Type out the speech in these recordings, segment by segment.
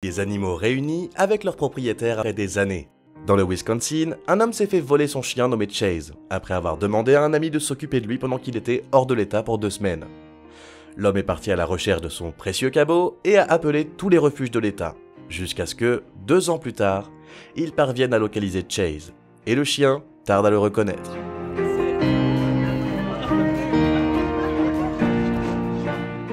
Des animaux réunis avec leur propriétaire après des années. Dans le Wisconsin, un homme s'est fait voler son chien nommé Chase, après avoir demandé à un ami de s'occuper de lui pendant qu'il était hors de l'état pour 2 semaines. L'homme est parti à la recherche de son précieux cabot et a appelé tous les refuges de l'état, jusqu'à ce que, 2 ans plus tard, il parvienne à localiser Chase, et le chien tarde à le reconnaître.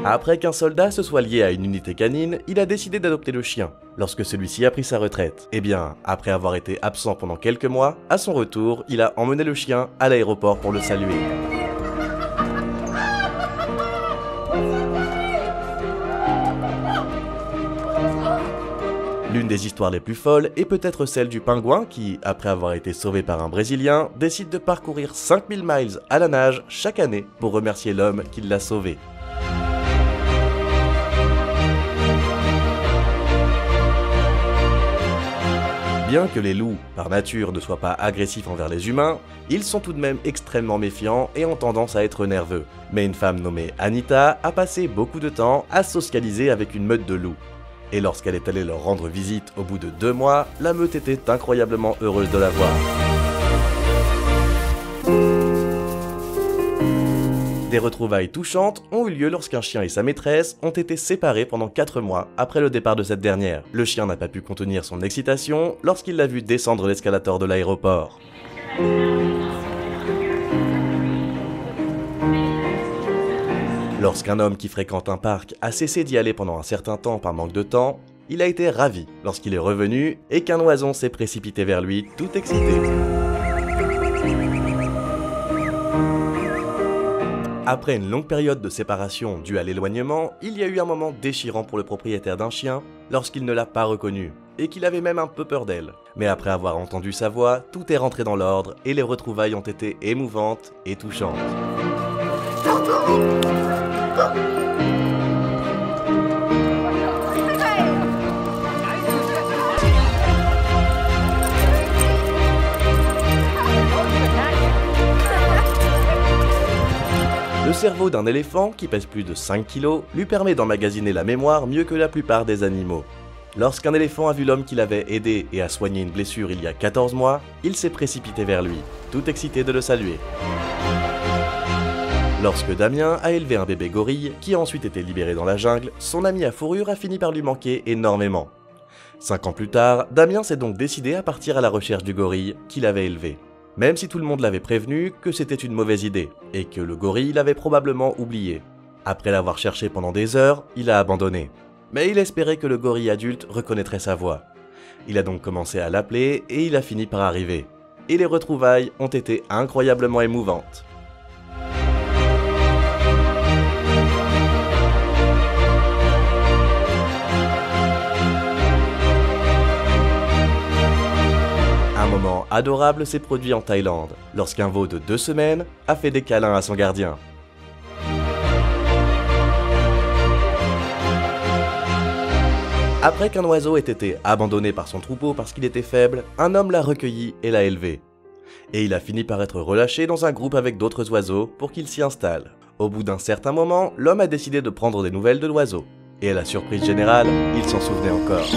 Après qu'un soldat se soit lié à une unité canine, il a décidé d'adopter le chien, lorsque celui-ci a pris sa retraite. Eh bien, après avoir été absent pendant quelques mois, à son retour, il a emmené le chien à l'aéroport pour le saluer. L'une des histoires les plus folles est peut-être celle du pingouin qui, après avoir été sauvé par un Brésilien, décide de parcourir 5000 miles à la nage chaque année pour remercier l'homme qui l'a sauvé. Bien que les loups, par nature, ne soient pas agressifs envers les humains, ils sont tout de même extrêmement méfiants et ont tendance à être nerveux. Mais une femme nommée Anita a passé beaucoup de temps à socialiser avec une meute de loups. Et lorsqu'elle est allée leur rendre visite au bout de 2 mois, la meute était incroyablement heureuse de la voir. Des retrouvailles touchantes ont eu lieu lorsqu'un chien et sa maîtresse ont été séparés pendant 4 mois après le départ de cette dernière. Le chien n'a pas pu contenir son excitation lorsqu'il l'a vu descendre l'escalator de l'aéroport. Lorsqu'un homme qui fréquente un parc a cessé d'y aller pendant un certain temps par manque de temps, il a été ravi lorsqu'il est revenu et qu'un oiseau s'est précipité vers lui tout excité. Après une longue période de séparation due à l'éloignement, il y a eu un moment déchirant pour le propriétaire d'un chien lorsqu'il ne l'a pas reconnue, et qu'il avait même un peu peur d'elle. Mais après avoir entendu sa voix, tout est rentré dans l'ordre et les retrouvailles ont été émouvantes et touchantes. Le cerveau d'un éléphant, qui pèse plus de 5 kg, lui permet d'emmagasiner la mémoire mieux que la plupart des animaux. Lorsqu'un éléphant a vu l'homme qui l'avait aidé et a soigné une blessure il y a 14 mois, il s'est précipité vers lui, tout excité de le saluer. Lorsque Damien a élevé un bébé gorille, qui a ensuite été libéré dans la jungle, son ami à fourrure a fini par lui manquer énormément. 5 ans plus tard, Damien s'est donc décidé à partir à la recherche du gorille qu'il avait élevé. Même si tout le monde l'avait prévenu que c'était une mauvaise idée, et que le gorille l'avait probablement oublié. Après l'avoir cherché pendant des heures, il a abandonné. Mais il espérait que le gorille adulte reconnaîtrait sa voix. Il a donc commencé à l'appeler et il a fini par arriver. Et les retrouvailles ont été incroyablement émouvantes. Un moment adorable s'est produit en Thaïlande, lorsqu'un veau de 2 semaines a fait des câlins à son gardien. Après qu'un oiseau ait été abandonné par son troupeau parce qu'il était faible, un homme l'a recueilli et l'a élevé. Et il a fini par être relâché dans un groupe avec d'autres oiseaux pour qu'il s'y installe. Au bout d'un certain moment, l'homme a décidé de prendre des nouvelles de l'oiseau. Et à la surprise générale, il s'en souvenait encore.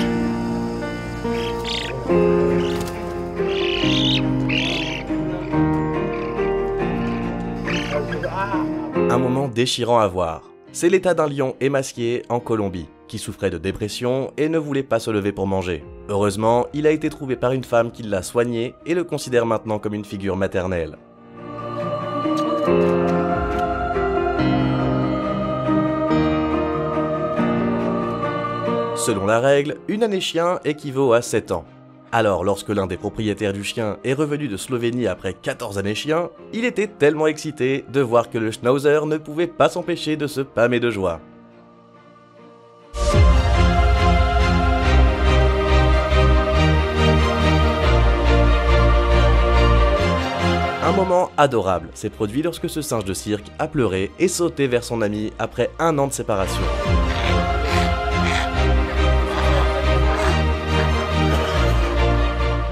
Un moment déchirant à voir. C'est l'état d'un lion émacié en Colombie, qui souffrait de dépression et ne voulait pas se lever pour manger. Heureusement, il a été trouvé par une femme qui l'a soigné et le considère maintenant comme une figure maternelle. Selon la règle, une année chien équivaut à 7 ans. Alors, lorsque l'un des propriétaires du chien est revenu de Slovénie après 14 années chien, il était tellement excité de voir que le schnauzer ne pouvait pas s'empêcher de se pâmer de joie. Un moment adorable s'est produit lorsque ce singe de cirque a pleuré et sauté vers son ami après 1 an de séparation.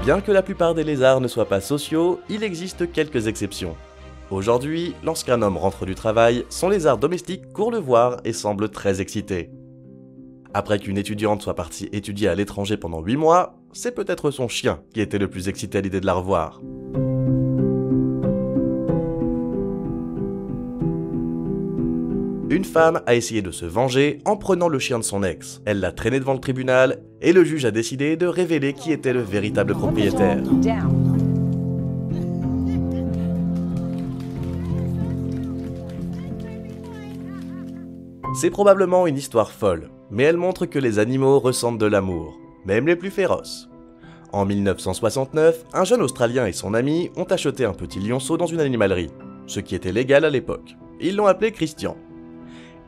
Bien que la plupart des lézards ne soient pas sociaux, il existe quelques exceptions. Aujourd'hui, lorsqu'un homme rentre du travail, son lézard domestique court le voir et semble très excité. Après qu'une étudiante soit partie étudier à l'étranger pendant 8 mois, c'est peut-être son chien qui était le plus excité à l'idée de la revoir. Une femme a essayé de se venger en prenant le chien de son ex. Elle l'a traîné devant le tribunal et le juge a décidé de révéler qui était le véritable propriétaire. C'est probablement une histoire folle, mais elle montre que les animaux ressentent de l'amour, même les plus féroces. En 1969, un jeune Australien et son ami ont acheté un petit lionceau dans une animalerie, ce qui était légal à l'époque. Ils l'ont appelé Christian.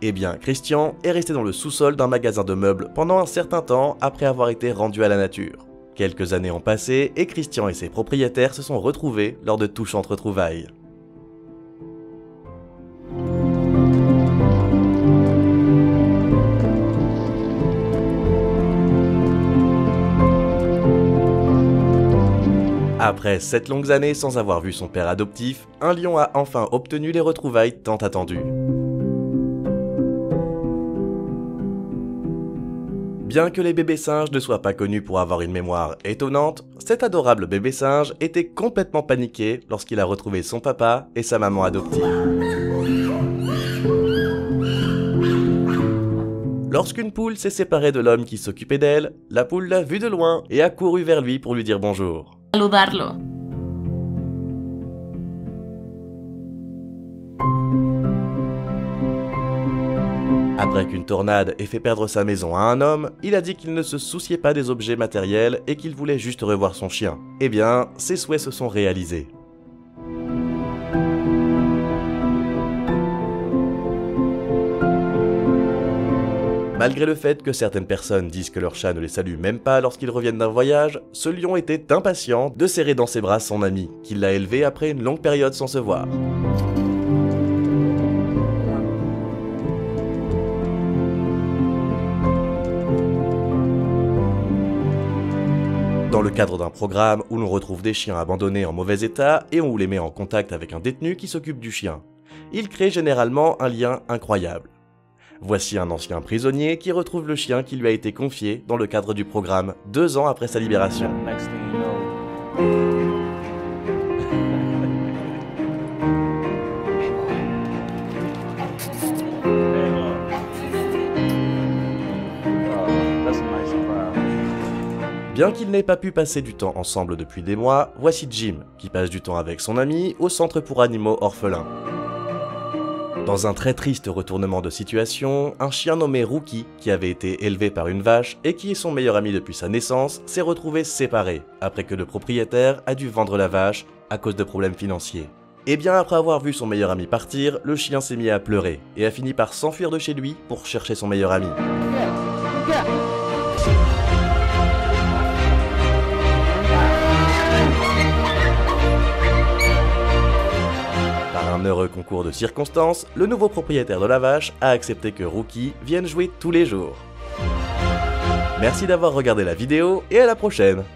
Eh bien, Christian est resté dans le sous-sol d'un magasin de meubles pendant un certain temps après avoir été rendu à la nature. Quelques années ont passé et Christian et ses propriétaires se sont retrouvés lors de touchantes retrouvailles. Après 7 longues années sans avoir vu son père adoptif, un lion a enfin obtenu les retrouvailles tant attendues. Bien que les bébés singes ne soient pas connus pour avoir une mémoire étonnante, cet adorable bébé singe était complètement paniqué lorsqu'il a retrouvé son papa et sa maman adoptive. Lorsqu'une poule s'est séparée de l'homme qui s'occupait d'elle, la poule l'a vu de loin et a couru vers lui pour lui dire bonjour. Saludarlo. Après qu'une tornade ait fait perdre sa maison à un homme, il a dit qu'il ne se souciait pas des objets matériels et qu'il voulait juste revoir son chien. Eh bien, ses souhaits se sont réalisés. Malgré le fait que certaines personnes disent que leur chat ne les salue même pas lorsqu'ils reviennent d'un voyage, ce lion était impatient de serrer dans ses bras son ami, qui l'a élevé après une longue période sans se voir. Dans le cadre d'un programme où l'on retrouve des chiens abandonnés en mauvais état et on les met en contact avec un détenu qui s'occupe du chien, il crée généralement un lien incroyable. Voici un ancien prisonnier qui retrouve le chien qui lui a été confié dans le cadre du programme 2 ans après sa libération. Bien qu'ils n'aient pas pu passer du temps ensemble depuis des mois, voici Jim, qui passe du temps avec son ami au centre pour animaux orphelins. Dans un très triste retournement de situation, un chien nommé Rookie, qui avait été élevé par une vache et qui est son meilleur ami depuis sa naissance, s'est retrouvé séparé, après que le propriétaire a dû vendre la vache à cause de problèmes financiers. Et bien après avoir vu son meilleur ami partir, le chien s'est mis à pleurer et a fini par s'enfuir de chez lui pour chercher son meilleur ami. Par un heureux concours de circonstances, le nouveau propriétaire de la vache a accepté que Rookie vienne jouer tous les jours. Merci d'avoir regardé la vidéo et à la prochaine!